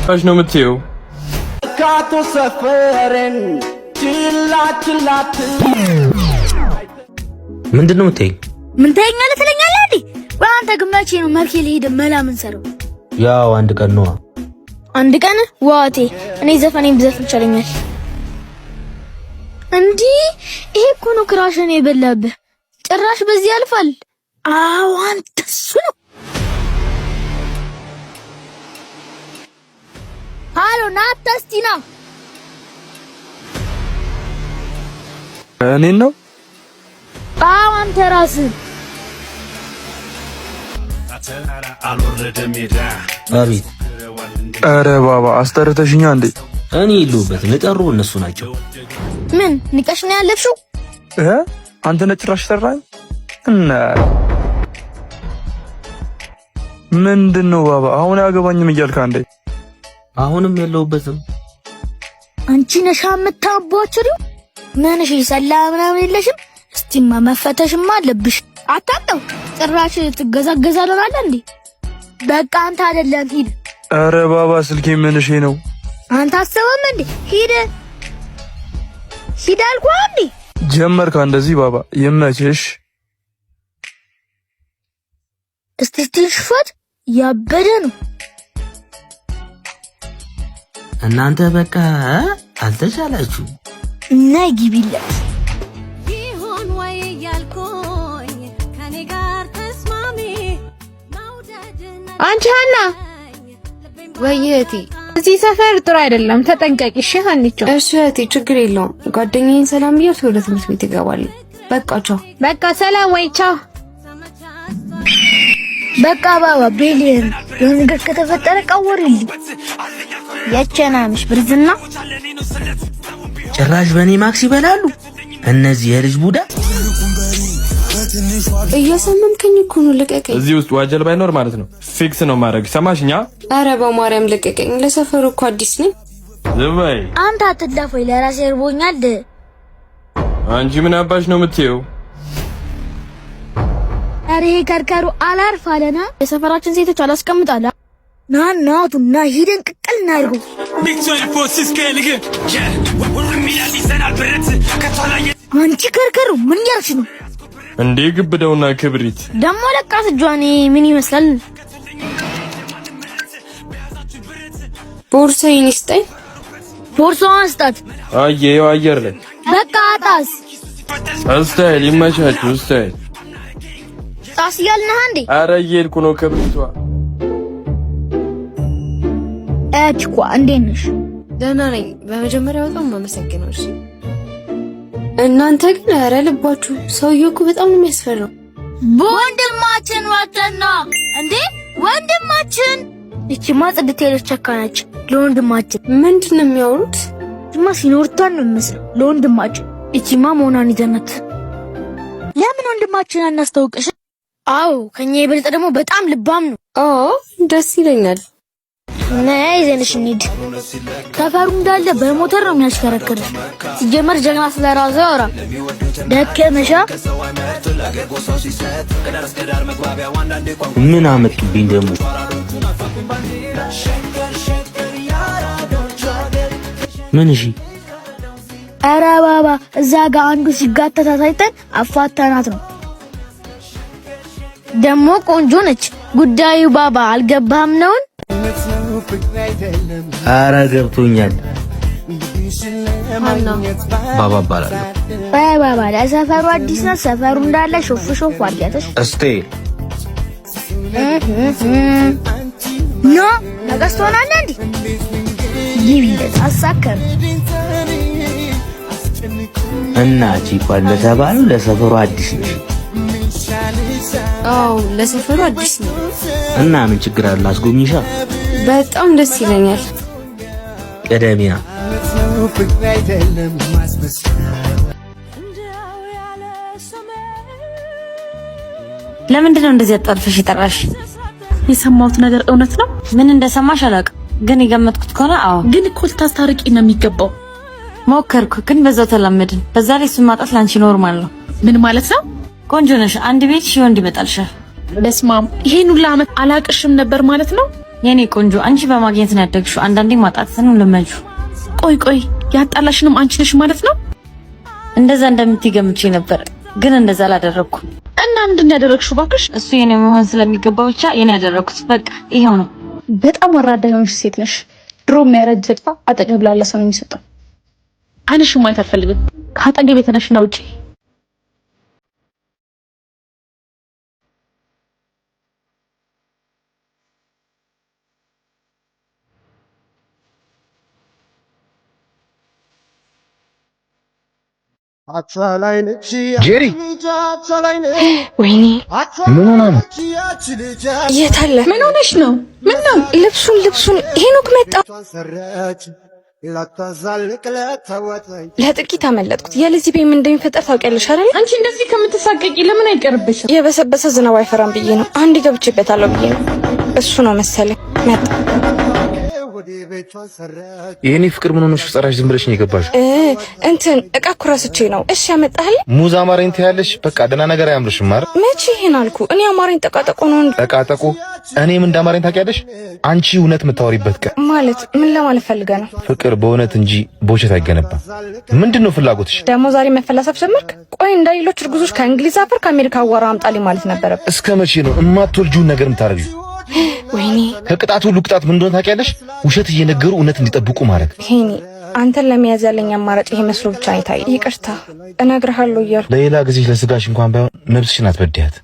አሽ ነው የምትይው? ካቶ ሰፈረን ችላችላት ምንድነው የምትይኝ? ምን ታይኛለህ ትለኛለህ እንዴ? በአንተ ግማቼ ነው መልኬ ሊሄድ መላ ምን ሰራው? ያው አንድ ቀን ነው። አንድ ቀን ዋቴ እኔ ዘፈኔን ብዘፍን ይችላልኛል እንዴ? ይሄ እኮ ነው ክራሽን የበላብህ። ጭራሽ በዚህ ያልፋል። አዎ አንተ እሱ ነው። ሃሎ ናታስቲና እኔን ነው? አዎ አንተ ራስህ። አቤት። ኧረ ባባ አስጠርተሽኛ እንዴ? እኔ የለሁበትም የጠሩ እነሱ ናቸው። ምን ንቀሽ ነው ያለፍሽው? አንተ ነህ ጭራሽ ሰራኝ እና ምንድነው ባባ አሁን አያገባኝም እያልክ አንዴ? አሁንም የለሁበትም። አንቺ ነሽ የምታቦችሪው። ምንሽ ይሰላ ምናምን የለሽም? እስቲማ መፈተሽማ አለብሽ። አታውቀው ጭራሽ ትገዛገዛለህ አይደል እንዴ? በቃ አንተ አይደለም ሂድ። ኧረ ባባ ስልኬ ምንሽ ነው? አንተ አሰበም እንዴ? ሂድ ሂድ አልኩህ እንዴ? ጀመርካ እንደዚህ ባባ ይመችሽ። እስቲ ሽፈት ያበደ ነው። እናንተ በቃ አልተቻላችሁ። ነይ ግቢለት። ይሁን ወይ ያልኩኝ ከኔ ጋር ተስማሚ ማውደድና አንቺ ሀና ወይዬቲ እዚህ ሰፈር ጥሩ አይደለም፣ ተጠንቀቂ። እሺ ሀኒቾ። እሺ እህቴ ችግር የለውም። ጓደኛዬን ሰላም ብያት ወደ ትምህርት ቤት ይገባል። በቃ ቻው። በቃ ሰላም ወይ ቻው። በቃ ባባ ቤሊየን የነገር ከተፈጠረ ቀወርልኝ። ያቸናምሽ ብርዝና ጭራሽ በኔ ማክስ ይበላሉ እነዚህ የልጅ ቡዳ። እየሰመምከኝ እኮ ነው። ልቀቀኝ። እዚህ ውስጥ ዋጀል ባይኖር ማለት ነው ፊክስ ነው ማድረግ። ሰማሽኛ? አረ በማርያም ልቀቀኝ። ለሰፈሩ እኮ አዲስ ነኝ። ዝም በይ አንተ አትዳፈይ። ለራሴ እርቦኛል። አንቺ ምን አባሽ ነው የምትይው? አሬ ከርከሩ አላርፍ አለና የሰፈራችን ሴቶች አላስቀምጣላ ናቱና ሂደን ቅቅል እናድርገው። አንቺ ከርከሩ ምን ያልሽ ነው እንዴ? ግብደውና ክብሪት ደሞ ለቃስ ጇኔ ምን ይመስላል? ቦርሳዬን ይስጠኝ። ቦርሳዋን ስጣት። አየው አየር ላይ በቃ ጣስ ስታይል ይመቻችሁ። ስታይል ጣስ ያልነህ እንዴ? አረ እየሄድኩ ነው ክብሪቷ። እችኳ እንዴት ነሽ? ደህና ነኝ። በመጀመሪያ በጣም ማመሰግነው። እሺ እናንተ ግን አረ ልባችሁ። ሰውዬው እኮ በጣም ነው የሚያስፈራው። ወንድማችን ወተና እንዴ ወንድማችን። እቺማ ጽድት ያለች ቸካናች ለወንድማችን። ምንድነው የሚያወሩት? እቺማ ሲኖርታን ነው የሚመስለው ለወንድማችን። እቺማ መሆኗን ይዘናት። ለምን ወንድማችን አናስተውቅሽ? አዎ ከኛ ይበልጥ ደግሞ በጣም ልባም ነው። አዎ ደስ ይለኛል። ነይ ዘንሽ እንሂድ። ሰፈሩ እንዳለ በሞተር ነው የሚያሽከረክር። ሲጀመር ጀግና ስለራሱ ያወራ። ደከመሻ? ምን አመጡብኝ ደግሞ? ምን እሺ? ኧረ ባባ እዛ ጋር አንዱ ሲጋተታ ታይተን አፋታናት ነው። ደሞ ቆንጆ ነች። ጉዳዩ ባባ አልገባህም ነው? አረ ገብቶኛል። ባባ እባላለሁ። ባባ ለሰፈሩ አዲስ ነው። ሰፈሩ እንዳለ ሾፍ ሾፍ አድርጋተሽ እስቴ ኖ ነገስት ሆናለ እንዴ? ይብለ አሳከም እና ቺኳን ለተባሉ ለሰፈሩ አዲስ ነሽ? አዎ ለሰፈሩ አዲስ ነው። እና ምን ችግር አለ? አስጎብኝሻ። በጣም ደስ ይለኛል። ቀደሚያ ለምንድን ነው እንደዚህ አጣልፈሽ የጠራሽ? የሰማሁት ነገር እውነት ነው? ምን እንደሰማሽ አላውቅም፣ ግን የገመትኩት ከሆነ አዎ። ግን እኮ ልታስታርቂ ነው የሚገባው። ሞከርኩ፣ ግን በዛው ተላመድን። በዛ ላይ እሱን ማጣት ላንቺ ኖርማል ነው። ምን ማለት ነው? ቆንጆ ነሽ፣ አንድ ቤት ሺህ ወንድ ይመጣልሻል። በስማም፣ ይሄን ሁሉ አመት አላቅሽም ነበር ማለት ነው? የኔ ቆንጆ አንቺ በማግኘት ነው ያደግሽው። አንዳንዴ ማጣትንም ልመጁ። ቆይ ያጣላሽንም አንቺ ነሽ ማለት ነው? እንደዛ እንደምትገምጪ ነበር፣ ግን እንደዛ አላደረኩም። እና ምንድን ያደረግሽው ባክሽ? እሱ የኔ መሆን ስለሚገባው ብቻ የኔ ያደረኩት በቃ ይሄው ነው። በጣም ወራዳ የሆንሽ ሴት ነሽ። ድሮ የሚያረጅ ጥፋ አጠገብ ላለ ሰው ነው የሚሰጠው። አይንሽም ማየት አልፈልግም። ከአጠገቤ ተነሽና ውጪ። ጄሪ ወይኔ ምን ሆነ ነው? የት አለ? ምን ሆነሽ ነው? ምን ነው? ልብሱን ሄኖክ መጣ። ለጥቂት አመለጥኩት። የልዚህ ቤት ምን እንደሚፈጠር ታውቂያለሽ አይደል? አንቺ እንደዚህ ከምትሳቀቂ ለምን አይቀርብሽም? የበሰበሰ ዝናብ አይፈራም ብዬ ነው። አንዴ ገብቼበታለሁ ብዬ ነው። እሱ ነው መሰለኝ መጣ። የኔ ፍቅር ምን ሆነሽ ጸራሽ ዝም ብለሽ ነው የገባሽው? እንትን እቃ ኩራስቼ ነው። እሺ ያመጣህል? ሙዝ አማረኝ ትያለሽ። በቃ ደህና ነገር አያምርሽም አይደል? መቼ ይሄን አልኩ? እኔ አማረኝ ጠቃጠቆ ነው እንዴ? ጠቃጠቆ እኔም እንዳማረኝ ታውቂያለሽ? አንቺ እውነት የምታወሪበት ቀን ማለት ምን ለማለት ፈልገህ ነው? ፍቅር በእውነት እንጂ በውሸት አይገነባም። ምንድነው ፍላጎትሽ? ደግሞ ዛሬ መፈላሰፍ ጀመርክ? ቆይ እንደሌሎች እርጉዞች ከእንግሊዝ አፈር ከአሜሪካ አዋራ አምጣልኝ ማለት ነበረብህ። እስከ መቼ ነው እማትወልጂውን ነገር የምታደርጊው? ወይኔ ከቅጣቱ ሁሉ ቅጣት ምን እንደሆነ ታውቂያለሽ? ውሸት እየነገሩ እውነት እንዲጠብቁ ማድረግ። ሄኒ አንተን ለመያዝ ያለኝ አማራጭ ይሄ መስሎ ብቻ አይታይ። ይቅርታ እነግርሃለሁ እያልኩ ለሌላ ጊዜ ለስጋሽ እንኳን ባይሆን ነፍስሽን አትበድያት።